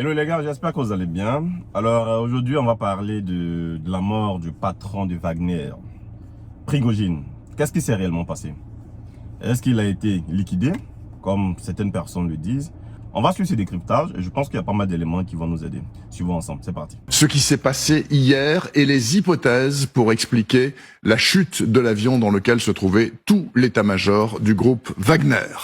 Hello les gars, j'espère que vous allez bien. Alors aujourd'hui on va parler de la mort du patron de Wagner, Prigojine. Qu'est-ce qui s'est réellement passé? Est-ce qu'il a été liquidé, comme certaines personnes le disent? On va suivre ce décryptage et je pense qu'il y a pas mal d'éléments qui vont nous aider. Suivons ensemble, c'est parti. Ce qui s'est passé hier et les hypothèses pour expliquer la chute de l'avion dans lequel se trouvait tout l'état-major du groupe Wagner.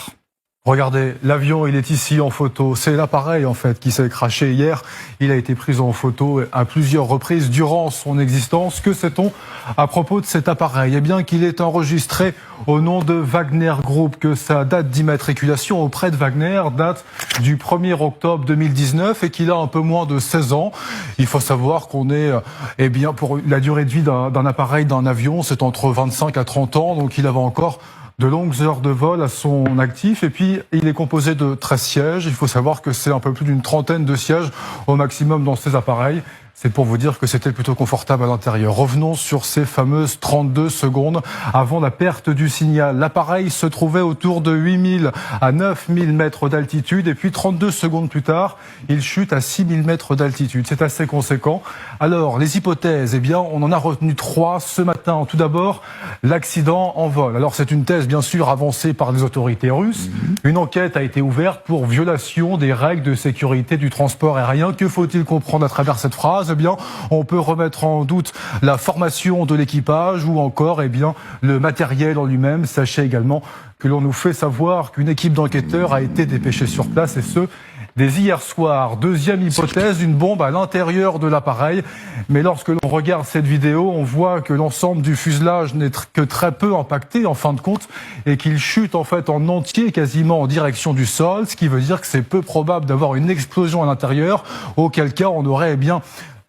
Regardez, l'avion, il est ici en photo. C'est l'appareil, en fait, qui s'est crashé hier. Il a été pris en photo à plusieurs reprises durant son existence. Que sait-on à propos de cet appareil? Eh bien, qu'il est enregistré au nom de Wagner Group, que sa date d'immatriculation auprès de Wagner date du 1er octobre 2019 et qu'il a un peu moins de 16 ans. Il faut savoir qu'on est, eh bien, pour la durée de vie d'un appareil, d'un avion, c'est entre 25 à 30 ans. Donc, il avait encore de longues heures de vol à son actif, et puis il est composé de 13 sièges. Il faut savoir que c'est un peu plus d'une trentaine de sièges au maximum dans ces appareils. C'est pour vous dire que c'était plutôt confortable à l'intérieur. Revenons sur ces fameuses 32 secondes avant la perte du signal. L'appareil se trouvait autour de 8000 à 9000 mètres d'altitude et puis 32 secondes plus tard, il chute à 6000 mètres d'altitude. C'est assez conséquent. Alors, les hypothèses, eh bien, on en a retenu 3 ce matin. Tout d'abord, l'accident en vol. Alors, c'est une thèse, bien sûr, avancée par les autorités russes. Une enquête a été ouverte pour violation des règles de sécurité du transport aérien. Que faut-il comprendre à travers cette phrase? Eh bien, on peut remettre en doute la formation de l'équipage ou encore, eh bien, le matériel en lui-même. Sachez également que l'on nous fait savoir qu'une équipe d'enquêteurs a été dépêchée sur place, et ce, dès hier soir. Deuxième hypothèse, une bombe à l'intérieur de l'appareil. Mais lorsque l'on regarde cette vidéo, on voit que l'ensemble du fuselage n'est que très peu impacté en fin de compte et qu'il chute en fait en entier quasiment en direction du sol, ce qui veut dire que c'est peu probable d'avoir une explosion à l'intérieur, auquel cas on aurait, eh bien,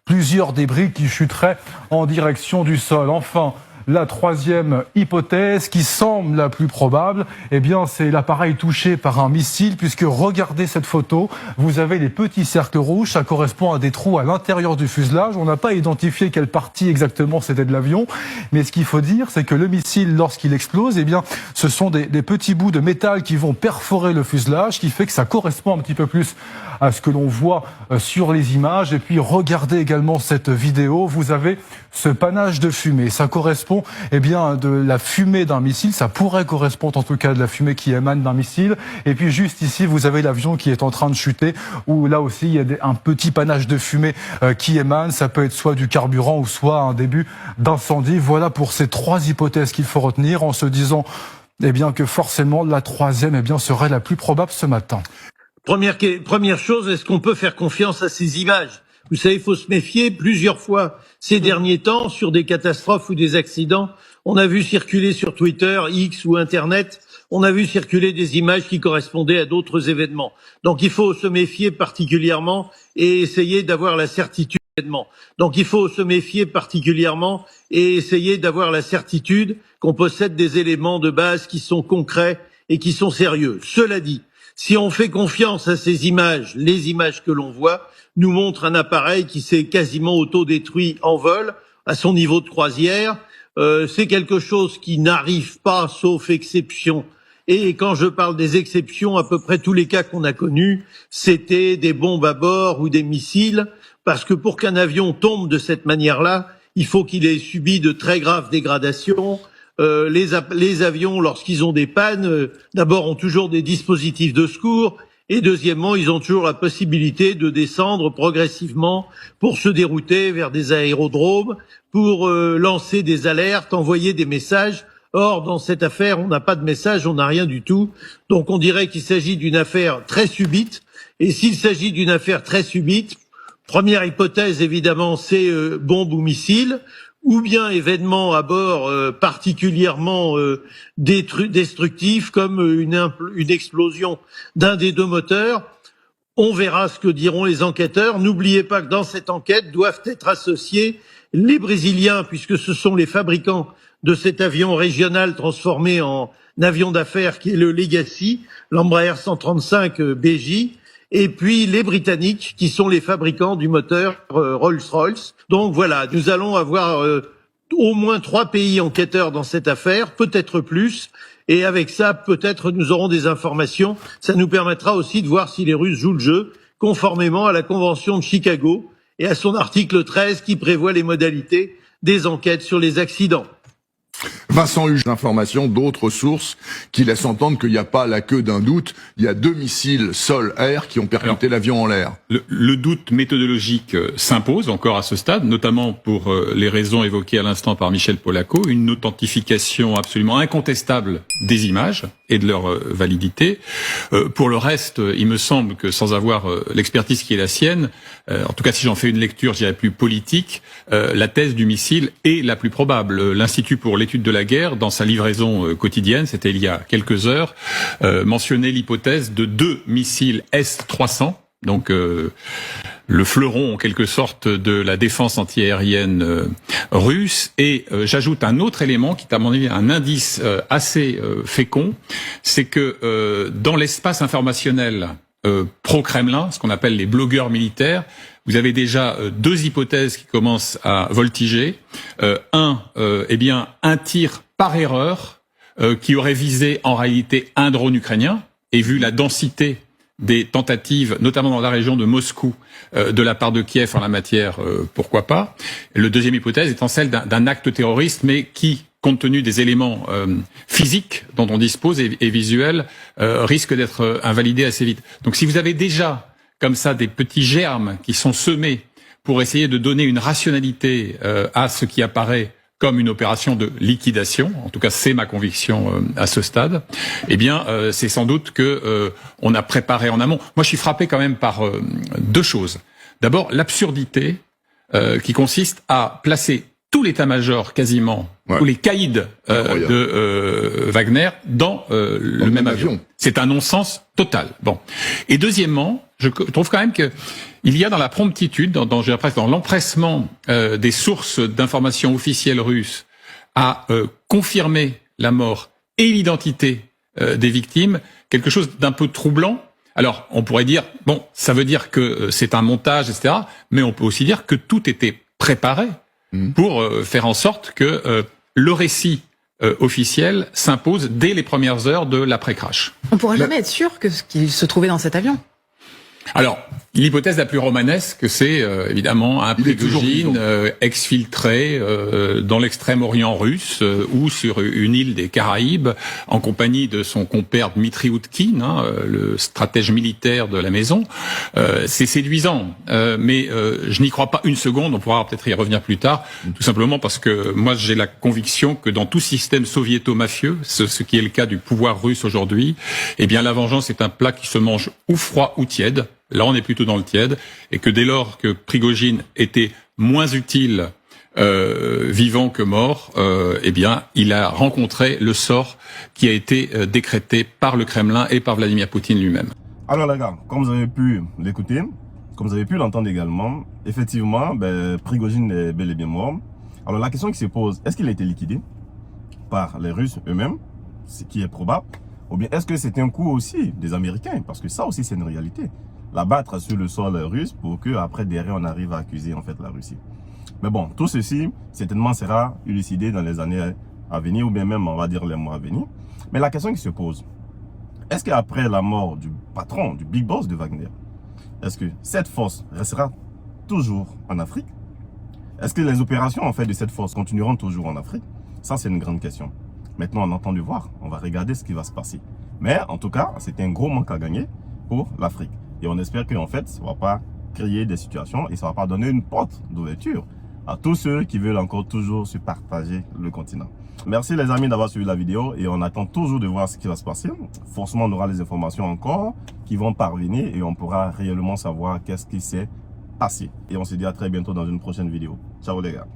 plusieurs débris qui chuteraient en direction du sol. Enfin, la troisième hypothèse, qui semble la plus probable, eh bien, c'est l'appareil touché par un missile, puisque regardez cette photo, vous avez les petits cercles rouges, ça correspond à des trous à l'intérieur du fuselage. On n'a pas identifié quelle partie exactement c'était de l'avion, mais ce qu'il faut dire, c'est que le missile, lorsqu'il explose, eh bien, ce sont des petits bouts de métal qui vont perforer le fuselage, qui fait que ça correspond un petit peu plus à ce que l'on voit sur les images. Et puis, regardez également cette vidéo, vous avez ce panache de fumée. Ça correspond, eh bien, de la fumée d'un missile. Ça pourrait correspondre en tout cas de la fumée qui émane d'un missile. Et puis juste ici, vous avez l'avion qui est en train de chuter, où là aussi il y a un petit panache de fumée qui émane. Ça peut être soit du carburant ou soit un début d'incendie. Voilà pour ces 3 hypothèses qu'il faut retenir, en se disant, eh bien, que forcément la troisième, eh bien, serait la plus probable ce matin. Première chose, est-ce qu'on peut faire confiance à ces images? Vous savez, il faut se méfier. Plusieurs fois ces derniers temps, sur des catastrophes ou des accidents, on a vu circuler sur Twitter, X ou Internet, on a vu circuler des images qui correspondaient à d'autres événements. Donc il faut se méfier particulièrement et essayer d'avoir la certitude. Donc il faut se méfier particulièrement et essayer d'avoir la certitude qu'on possède des éléments de base qui sont concrets et qui sont sérieux. Cela dit, si on fait confiance à ces images, les images que l'on voit nous montrent un appareil qui s'est quasiment autodétruit en vol à son niveau de croisière. C'est quelque chose qui n'arrive pas, sauf exception. Et quand je parle des exceptions, à peu près tous les cas qu'on a connus, c'était des bombes à bord ou des missiles, parce que pour qu'un avion tombe de cette manière-là, il faut qu'il ait subi de très graves dégradations. Les avions, lorsqu'ils ont des pannes, d'abord ont toujours des dispositifs de secours, et deuxièmement, ils ont toujours la possibilité de descendre progressivement pour se dérouter vers des aérodromes, pour lancer des alertes, envoyer des messages. Or, dans cette affaire, on n'a pas de message, on n'a rien du tout. Donc on dirait qu'il s'agit d'une affaire très subite. Et s'il s'agit d'une affaire très subite, première hypothèse, évidemment, c'est bombe ou missile, ou bien événement à bord particulièrement destructif, comme une explosion d'un des 2 moteurs. On verra ce que diront les enquêteurs. N'oubliez pas que dans cette enquête doivent être associés les Brésiliens, puisque ce sont les fabricants de cet avion régional transformé en avion d'affaires qui est le Legacy, l'Embraer 135 BJ, et puis les Britanniques qui sont les fabricants du moteur Rolls-Royce. Donc voilà, nous allons avoir au moins 3 pays enquêteurs dans cette affaire, peut-être plus, et avec ça, peut-être nous aurons des informations. Ça nous permettra aussi de voir si les Russes jouent le jeu, conformément à la Convention de Chicago et à son article 13 qui prévoit les modalités des enquêtes sur les accidents. Vincent Huge, d'informations d'autres sources qui laissent entendre qu'il n'y a pas la queue d'un doute. Il y a 2 missiles sol-air qui ont percuté l'avion en l'air. Le doute méthodologique s'impose encore à ce stade, notamment pour les raisons évoquées à l'instant par Michel Polaco, une authentification absolument incontestable des images et de leur validité. Pour le reste, il me semble que sans avoir l'expertise qui est la sienne, en tout cas si j'en fais une lecture, je dirais plus politique, la thèse du missile est la plus probable. L'Institut pour l'étude de la guerre, dans sa livraison quotidienne, c'était il y a quelques heures, mentionnait l'hypothèse de 2 missiles S-300, donc le fleuron en quelque sorte de la défense antiaérienne russe. Et j'ajoute un autre élément qui est à mon avis un indice assez fécond, c'est que dans l'espace informationnel pro-Kremlin, ce qu'on appelle les blogueurs militaires, vous avez déjà 2 hypothèses qui commencent à voltiger. Un tir par erreur qui aurait visé en réalité un drone ukrainien, et vu la densité des tentatives, notamment dans la région de Moscou, de la part de Kiev en la matière, pourquoi pas. Le deuxième hypothèse étant celle d'un acte terroriste, mais qui, compte tenu des éléments physiques dont on dispose et visuels, risque d'être invalidé assez vite. Donc si vous avez déjà comme ça des petits germes qui sont semés pour essayer de donner une rationalité à ce qui apparaît comme une opération de liquidation, en tout cas c'est ma conviction à ce stade, eh bien c'est sans doute que on a préparé en amont. Moi je suis frappé quand même par 2 choses. D'abord l'absurdité qui consiste à placer tout l'état-major quasiment, ou les caïds de Wagner dans le même avion. C'est un non-sens total. Bon. Et deuxièmement, je trouve quand même que il y a dans la promptitude, dans l'empressement des sources d'informations officielles russes à confirmer la mort et l'identité des victimes, quelque chose d'un peu troublant. Alors, on pourrait dire, bon, ça veut dire que c'est un montage, etc., mais on peut aussi dire que tout était préparé pour faire en sorte que le récit officiel s'impose dès les premières heures de l'après-crash. On pourra jamais être sûr que ce qui se trouvait dans cet avion. Alors, l'hypothèse la plus romanesque, c'est évidemment un Prigojine exfiltré dans l'extrême-orient russe ou sur une île des Caraïbes en compagnie de son compère Dmitri Utkin, le stratège militaire de la maison. C'est séduisant, mais je n'y crois pas une seconde. On pourra peut-être y revenir plus tard, tout simplement parce que moi j'ai la conviction que dans tout système soviéto-mafieux, ce qui est le cas du pouvoir russe aujourd'hui, eh bien la vengeance est un plat qui se mange ou froid ou tiède. Là, on est plutôt dans le tiède, et que dès lors que Prigojine était moins utile vivant que mort, eh bien, il a rencontré le sort qui a été décrété par le Kremlin et par Vladimir Poutine lui-même. Alors les gars, comme vous avez pu l'écouter, comme vous avez pu l'entendre également, effectivement, Prigojine est bel et bien mort. Alors la question qui se pose, est-ce qu'il a été liquidé par les Russes eux-mêmes, ce qui est probable, ou bien est-ce que c'était un coup aussi des Américains? Parce que ça aussi c'est une réalité. L'abattre sur le sol russe pour que après derrière on arrive à accuser en fait la Russie. Mais bon, tout ceci certainement sera élucidé dans les années à venir ou bien même on va dire les mois à venir. Mais la question qui se pose, est-ce qu'après la mort du patron, du big boss de Wagner, est-ce que cette force restera toujours en Afrique? Est-ce que les opérations en fait de cette force continueront toujours en Afrique? Ça c'est une grande question. Maintenant on entend de voir, on va regarder ce qui va se passer. Mais en tout cas, c'est un gros manque à gagner pour l'Afrique. Et on espère qu'en fait, ça ne va pas créer des situations et ça ne va pas donner une porte d'ouverture à tous ceux qui veulent encore toujours se partager le continent. Merci les amis d'avoir suivi la vidéo et on attend toujours de voir ce qui va se passer. Forcément, on aura les informations encore qui vont parvenir et on pourra réellement savoir qu'est-ce qui s'est passé. Et on se dit à très bientôt dans une prochaine vidéo. Ciao les gars.